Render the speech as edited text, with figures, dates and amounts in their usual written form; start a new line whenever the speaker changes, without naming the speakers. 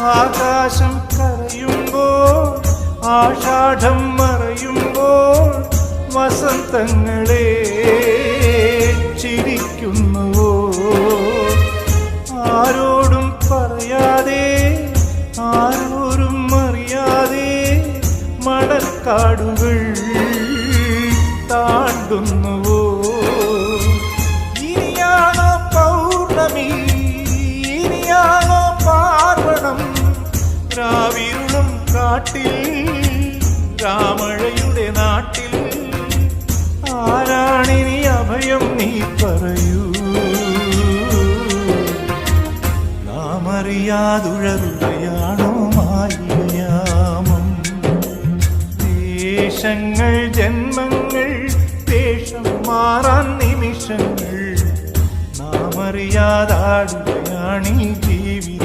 ആകാശം കരയുമ്പോൾ ആഷാഢം മറയുമ്പോൾ വസന്തങ്ങളെ ചിരിക്കുന്നുവോ ആരോടും പറയാതെ ആരോരും അറിയാതെ മണൽക്കാടുകൾ താണ്ടുന്നുവോ ഇനിയാണോ പൗർണമി ഇനിയാണോ പാർവണം രാവിരുളും കാട്ടിൽ രാമഴയുടെ നാട്ടിൽ ആരാണിനി അഭയം നീ പറയൂ നാം അറിയാതുഴറുകയാണോ മായാമം ദേശങ്ങൾ ജന്മങ്ങൾ വേഷം മാറാൻ നിമിഷങ്ങൾ നാം അറിയാതാടുകയാണീ ജീവി